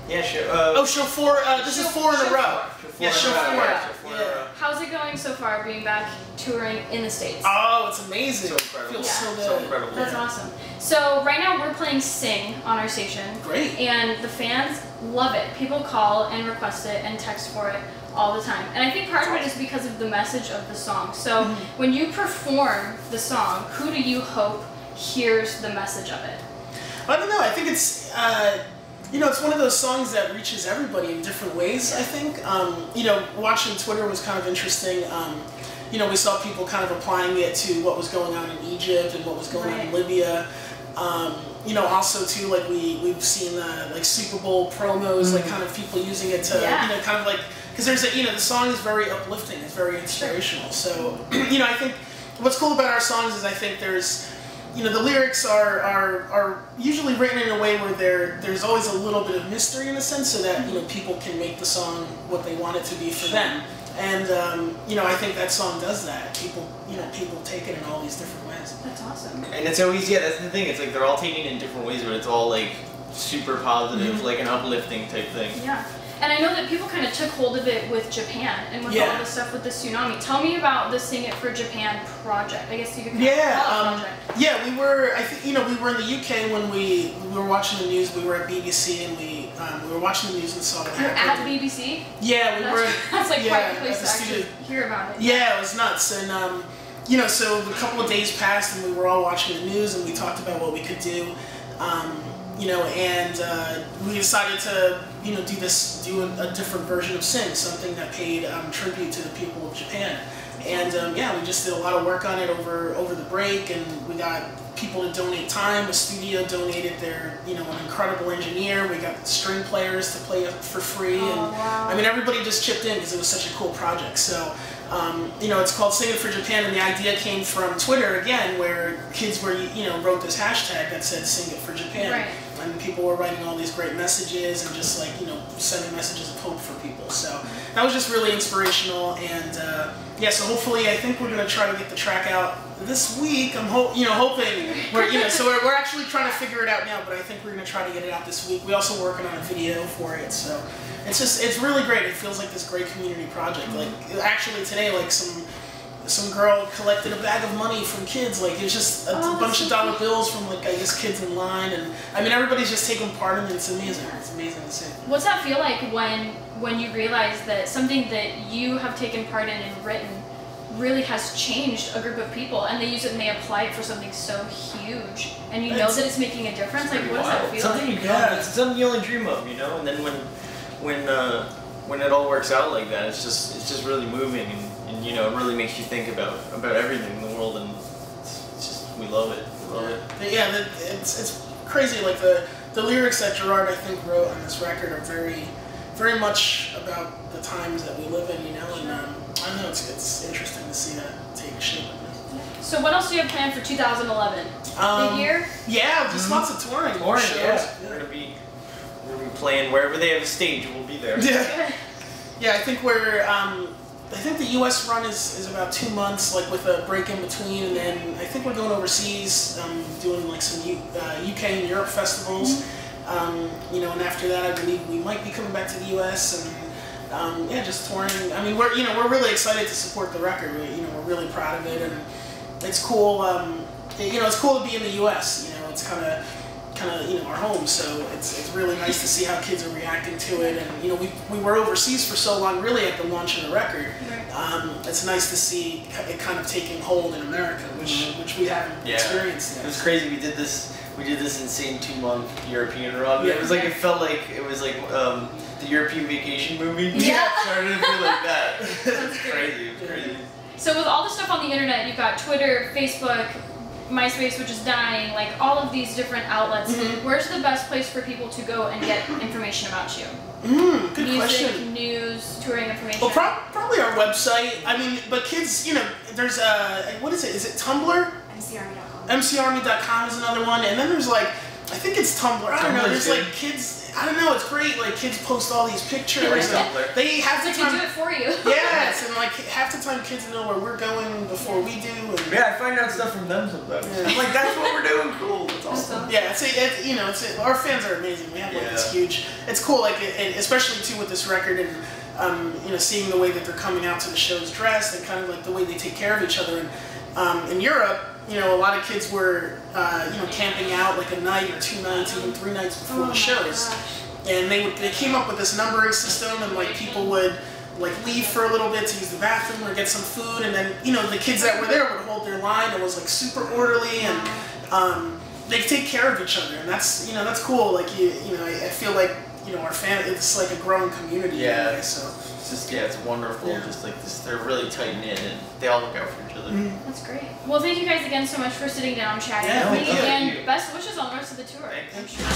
Yeah, show 4. This is 4 in a row. Yeah, show 4. Yeah. How's it going so far, being back touring in the States? Oh, it's amazing. So incredible. Feels so good. So incredible. That's awesome. So right now we're playing Sing on our station. Great. And the fans love it. People call and request it and text for it all the time. And I think part of it is because of the message of the song. So when you perform the song, who do you hope hears the message of it? I don't know. I think it's, you know, it's one of those songs that reaches everybody in different ways, I think. You know, watching Twitter was kind of interesting. You know, we saw people kind of applying it to what was going on in Egypt and what was going on in Libya. You know, also too, like we've seen like Super Bowl promos, like kind of people using it to, you know, kind of like, because there's a, you know, the song is very uplifting, it's very inspirational. So, you know, I think what's cool about our songs is I think there's, you know, the lyrics are usually written in a way where there's always a little bit of mystery in a sense, so that, you know, people can make the song what they want it to be for them. And, you know, I think that song does that. People, you know, people take it in all these different ways. That's awesome. And it's always, yeah, that's the thing. It's like they're all taking it in different ways, but it's all like super positive, like an uplifting type thing. Yeah. And I know that people kind of took hold of it with Japan and with all the stuff with the tsunami. Tell me about the Sing It for Japan project. I guess you could call it a project. Yeah, we were, I think, you know, we were in the UK when we were watching the news. We were at BBC and we were watching the news and saw that. You're at BBC? Yeah, we were. That's like quite a place to actually hear about it. Yeah, it was nuts. And, you know, so a couple of days passed and we were all watching the news and we talked about what we could do. You know, and we decided to, you know, do a different version of Sing, something that paid tribute to the people of Japan. And yeah, we just did a lot of work on it over the break, and we got people to donate time. The studio donated their, you know, an incredible engineer. We got string players to play it for free, and I mean, everybody just chipped in because it was such a cool project. So, you know, it's called Sing It for Japan, and the idea came from Twitter again, where kids you know, wrote this hashtag that said Sing It for Japan. Right. And people were writing all these great messages and just like, you know, sending messages of hope for people. So that was just really inspirational. And yeah, so hopefully I think we're going to try to get the track out this week. I'm hoping, you know, so we're actually trying to figure it out now, but I think we're going to try to get it out this week. We're also working on a video for it. So it's really great. It feels like this great community project. Like actually today, like some girl collected a bag of money from kids. Like it's just a bunch of dollar bills from, like, I guess kids in line, and I mean everybody's just taking part in it. It's amazing. It's amazing to see. What's that feel like when you realize that something that you have taken part in and written really has changed a group of people, and they use it and they apply it for something so huge, and you know that it's making a difference? Like, what does that feel something like? It's something you only dream of, you know. And then when it all works out like that, it's just really moving, and you know, it really makes you think about everything in the world, and it's just, we love it. We love it. Yeah, it's crazy. Like the lyrics that Gerard, I think, wrote on this record are very much about the times that we live in, you know. And I don't know, it's interesting to see that take shape like this. So what else do you have planned for 2011? Big year? Yeah, just lots of touring. Yeah. We're gonna be playing wherever they have a stage. We'll be there. Yeah. Yeah, I think I think the U.S. run is about 2 months, like with a break in between, and then I think we're going overseas, doing like some UK and Europe festivals. You know, and after that, I believe we might be coming back to the U.S. and yeah, just touring. I mean, we're really excited to support the record. We're really proud of it, and it's cool. You know, it's cool to be in the U.S. You know, it's kind of you know, our home, so it's really nice to see how kids are reacting to it. And you know, we were overseas for so long, really at the launch of the record. It's nice to see it kind of taking hold in America, which we haven't experienced yet. It was crazy. We did this insane 2-month European run. Yeah. It was like, it felt like it was like the European Vacation movie. Yeah. It started to feel like that. It's crazy. It was crazy. So with all the stuff on the internet, you've got Twitter, Facebook, MySpace, which is dying, like all of these different outlets. Where's the best place for people to go and get information about you? Good question. News, touring information. Well, probably our website. I mean, but kids, you know, there's what is it? Is it Tumblr? MCArmy.com. MCArmy.com is another one, and then there's like, I think it's Tumblr. I don't know. There's like kids. I don't know. It's great. Like kids post all these pictures. Tumblr. They have to do it for you. Yes, and like like half the time kids know where we're going before we do. And yeah, I find out stuff from them sometimes. Yeah. I'm like, that's what we're doing. Cool. That's awesome. Yeah, our fans are amazing. We have like this huge. It's cool, like, and especially too with this record and. Seeing the way that they're coming out to the shows dressed and kind of like the way they take care of each other. And in Europe, a lot of kids were, camping out like a night or 2 nights, even 3 nights before the shows. And they came up with this numbering system, and like people would like leave for a little bit to use the bathroom or get some food, and then the kids that were there would hold their line. It was like super orderly, and they take care of each other, and that's that's cool. Like I feel like. Our family, it's like a growing community. Yeah. Anyway, so it's just it's wonderful. Yeah. Just like this, they're really tight knit and they all look out for each other. That's great. Well, thank you guys again so much for sitting down, chatting with me, and best wishes on the rest of the tour. Thanks. I'm sure.